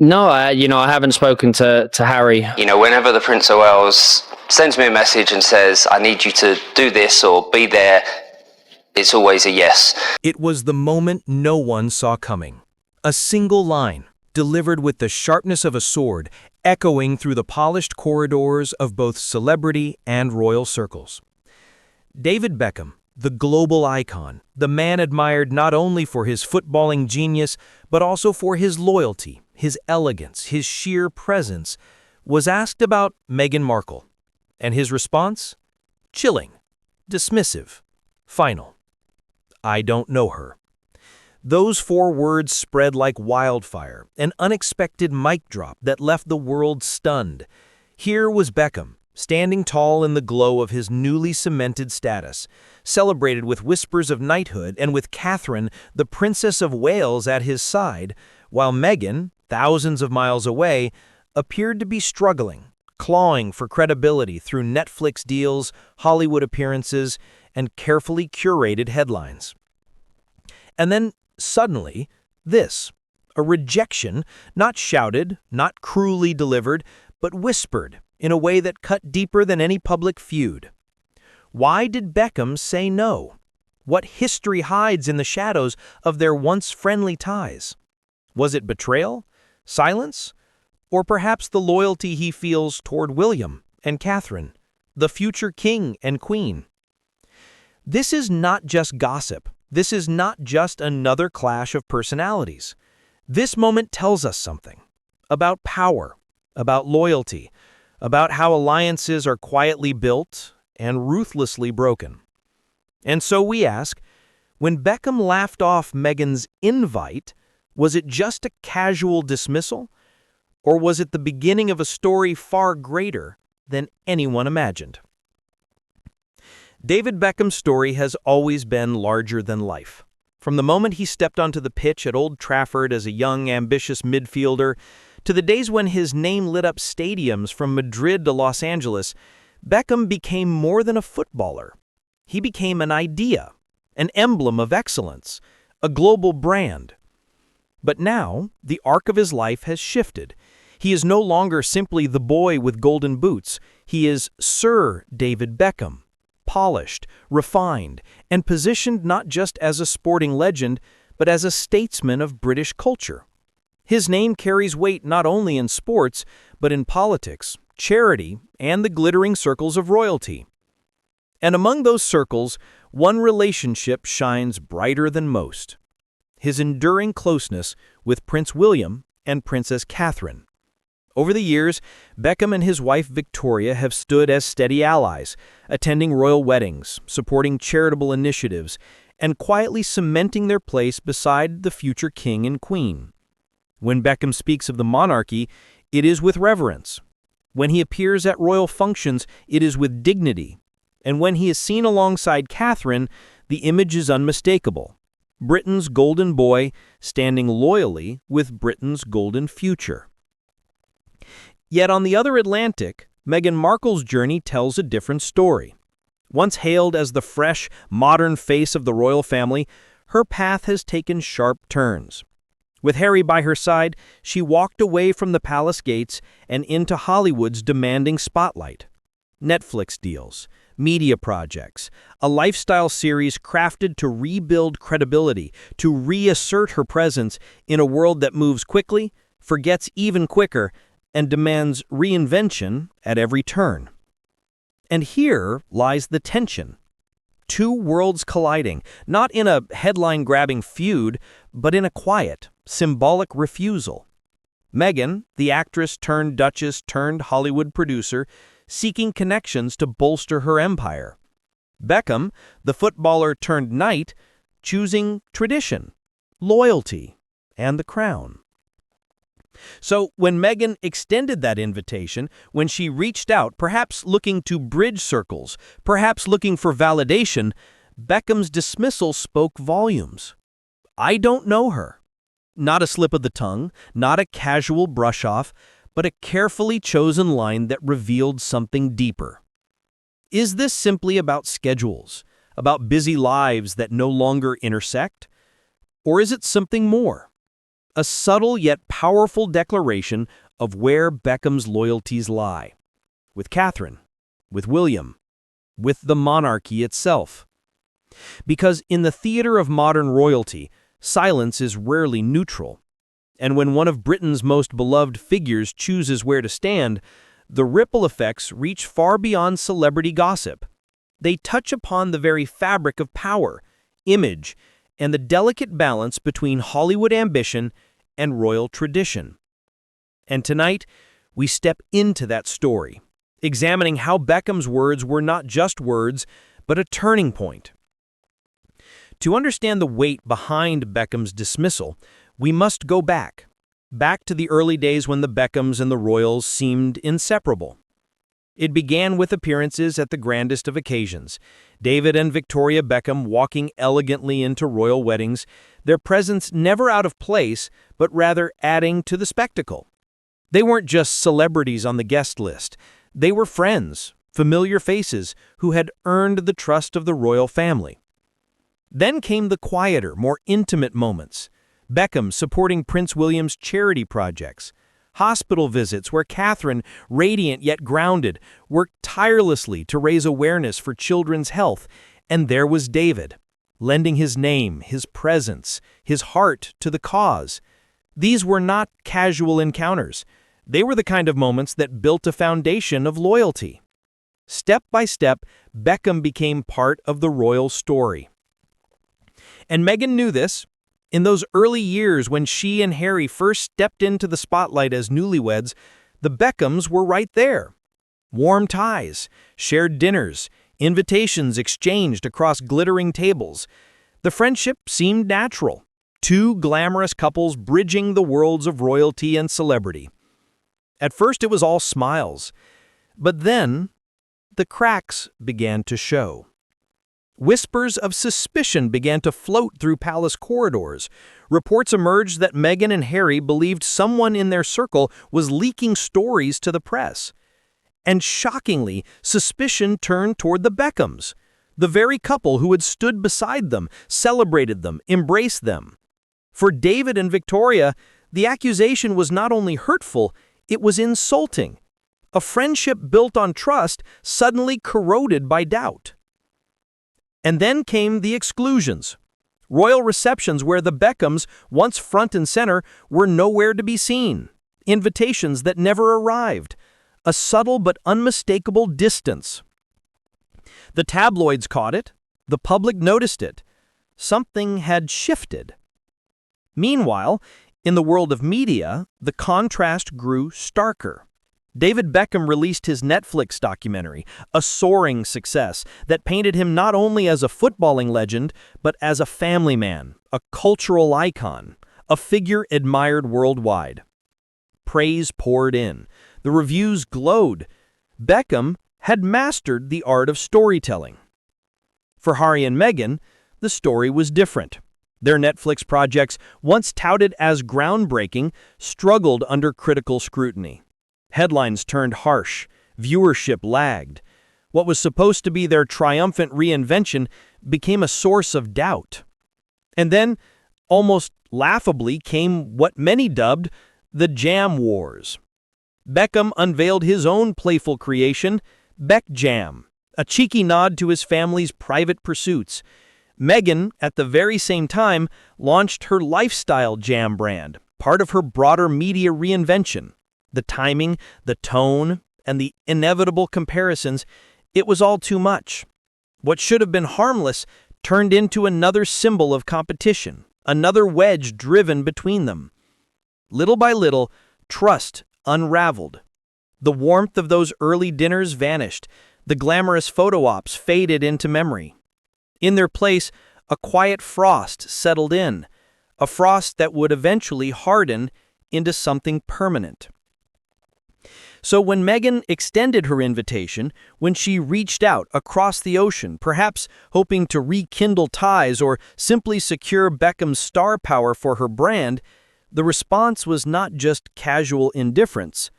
No, I haven't spoken to Harry. Whenever the Prince of Wales sends me a message and says, I need you to do this or be there, it's always a yes. It was the moment no one saw coming. A single line, delivered with the sharpness of a sword, echoing through the polished corridors of both celebrity and royal circles. David Beckham, the global icon, the man admired not only for his footballing genius, but also for his loyalty, his elegance, his sheer presence, was asked about Meghan Markle. And his response? Chilling, dismissive, final. I don't know her. Those 4 words spread like wildfire, an unexpected mic drop that left the world stunned. Here was Beckham, standing tall in the glow of his newly cemented status, celebrated with whispers of knighthood and with Catherine, the Princess of Wales, at his side, while Meghan, thousands of miles away, appeared to be struggling, clawing for credibility through Netflix deals, Hollywood appearances, and carefully curated headlines. And then, suddenly, this, a rejection, not shouted, not cruelly delivered, but whispered in a way that cut deeper than any public feud. Why did Beckham say no? What history hides in the shadows of their once friendly ties? Was it betrayal, silence, or perhaps the loyalty he feels toward William and Catherine, the future king and queen? This is not just gossip. This is not just another clash of personalities. This moment tells us something about power, about loyalty, about how alliances are quietly built and ruthlessly broken. And so we ask, when Beckham laughed off Meghan's invite, was it just a casual dismissal? Or was it the beginning of a story far greater than anyone imagined? David Beckham's story has always been larger than life. From the moment he stepped onto the pitch at Old Trafford as a young, ambitious midfielder, to the days when his name lit up stadiums from Madrid to Los Angeles, Beckham became more than a footballer. He became an idea, an emblem of excellence, a global brand. But now, the arc of his life has shifted. He is no longer simply the boy with golden boots. He is Sir David Beckham, polished, refined, and positioned not just as a sporting legend, but as a statesman of British culture. His name carries weight not only in sports, but in politics, charity, and the glittering circles of royalty. And among those circles, one relationship shines brighter than most: his enduring closeness with Prince William and Princess Catherine. Over the years, Beckham and his wife Victoria have stood as steady allies, attending royal weddings, supporting charitable initiatives, and quietly cementing their place beside the future king and queen. When Beckham speaks of the monarchy, it is with reverence. When he appears at royal functions, it is with dignity. And when he is seen alongside Catherine, the image is unmistakable: Britain's golden boy standing loyally with Britain's golden future. Yet on the other Atlantic, Meghan Markle's journey tells a different story. Once hailed as the fresh, modern face of the royal family, her path has taken sharp turns. With Harry by her side, she walked away from the palace gates and into Hollywood's demanding spotlight. Netflix deals, media projects, a lifestyle series crafted to rebuild credibility, to reassert her presence in a world that moves quickly, forgets even quicker, and demands reinvention at every turn. And here lies the tension. Two worlds colliding, not in a headline-grabbing feud, but in a quiet, symbolic refusal. Meghan, the actress turned duchess turned Hollywood producer, seeking connections to bolster her empire. Beckham, the footballer turned knight, choosing tradition, loyalty, and the crown. So when Meghan extended that invitation, when she reached out, perhaps looking to bridge circles, perhaps looking for validation, Beckham's dismissal spoke volumes. I don't know her. Not a slip of the tongue, not a casual brush-off, but a carefully chosen line that revealed something deeper. Is this simply about schedules, about busy lives that no longer intersect? Or is it something more? a subtle yet powerful declaration of where Beckham's loyalties lie. With Catherine, with William, with the monarchy itself. Because in the theater of modern royalty, silence is rarely neutral. And when one of Britain's most beloved figures chooses where to stand, the ripple effects reach far beyond celebrity gossip. They touch upon the very fabric of power, image, and the delicate balance between Hollywood ambition and royal tradition. And tonight, we step into that story, examining how Beckham's words were not just words, but a turning point. To understand the weight behind Beckham's dismissal, we must go back to the early days when the Beckhams and the royals seemed inseparable. It began with appearances at the grandest of occasions. David and Victoria Beckham walking elegantly into royal weddings, their presence never out of place, but rather adding to the spectacle. They weren't just celebrities on the guest list. They were friends, familiar faces who had earned the trust of the royal family. Then came the quieter, more intimate moments. Beckham supporting Prince William's charity projects. Hospital visits where Catherine, radiant yet grounded, worked tirelessly to raise awareness for children's health. And there was David, lending his name, his presence, his heart to the cause. These were not casual encounters. They were the kind of moments that built a foundation of loyalty. Step by step, Beckham became part of the royal story. And Meghan knew this. In those early years when she and Harry first stepped into the spotlight as newlyweds, the Beckhams were right there. Warm ties, shared dinners, invitations exchanged across glittering tables. The friendship seemed natural. Two glamorous couples bridging the worlds of royalty and celebrity. At first it was all smiles, but then the cracks began to show. Whispers of suspicion began to float through palace corridors. Reports emerged that Meghan and Harry believed someone in their circle was leaking stories to the press. And shockingly, suspicion turned toward the Beckhams, the very couple who had stood beside them, celebrated them, embraced them. For David and Victoria, the accusation was not only hurtful, it was insulting. A friendship built on trust suddenly corroded by doubt. And then came the exclusions. Royal receptions where the Beckhams, once front and center, were nowhere to be seen. Invitations that never arrived. A subtle but unmistakable distance. The tabloids caught it. The public noticed it. Something had shifted. Meanwhile, in the world of media, the contrast grew starker. David Beckham released his Netflix documentary, a soaring success that painted him not only as a footballing legend, but as a family man, a cultural icon, a figure admired worldwide. Praise poured in. The reviews glowed. Beckham had mastered the art of storytelling. For Harry and Meghan, the story was different. Their Netflix projects, once touted as groundbreaking, struggled under critical scrutiny. Headlines turned harsh. Viewership lagged. What was supposed to be their triumphant reinvention became a source of doubt. And then, almost laughably, came what many dubbed the Jam Wars. Beckham unveiled his own playful creation, Beck Jam, a cheeky nod to his family's private pursuits. Meghan, at the very same time, launched her lifestyle jam brand, part of her broader media reinvention. The timing, the tone, and the inevitable comparisons, it was all too much. What should have been harmless turned into another symbol of competition, another wedge driven between them. Little by little, trust unraveled. The warmth of those early dinners vanished. The glamorous photo ops faded into memory. In their place, a quiet frost settled in, a frost that would eventually harden into something permanent. So when Meghan extended her invitation, when she reached out across the ocean, perhaps hoping to rekindle ties or simply secure Beckham's star power for her brand, the response was not just casual indifference.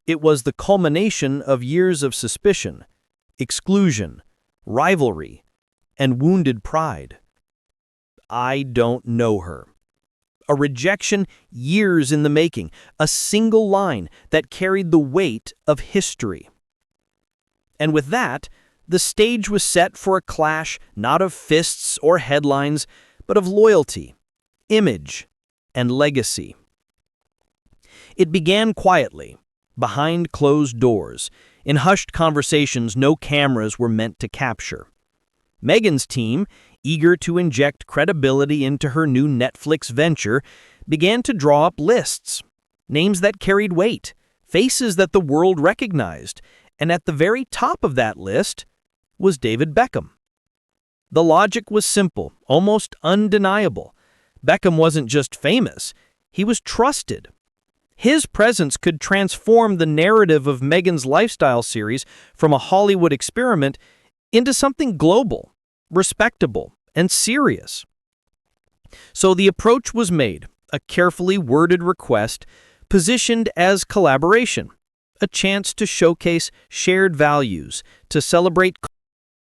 It was the culmination of years of suspicion, exclusion, rivalry, and wounded pride. I don't know her. a rejection years in the making, a single line that carried the weight of history. And with that, the stage was set for a clash not of fists or headlines, but of loyalty, image, and legacy. It began quietly, behind closed doors, in hushed conversations no cameras were meant to capture. Meghan's team, eager to inject credibility into her new Netflix venture, began to draw up lists, names that carried weight, faces that the world recognized, and at the very top of that list was David Beckham. The logic was simple, almost undeniable. Beckham wasn't just famous, he was trusted. His presence could transform the narrative of Meghan's lifestyle series from a Hollywood experiment into something global, respectable, and serious. So the approach was made, a carefully worded request positioned as collaboration, a chance to showcase shared values, to celebrate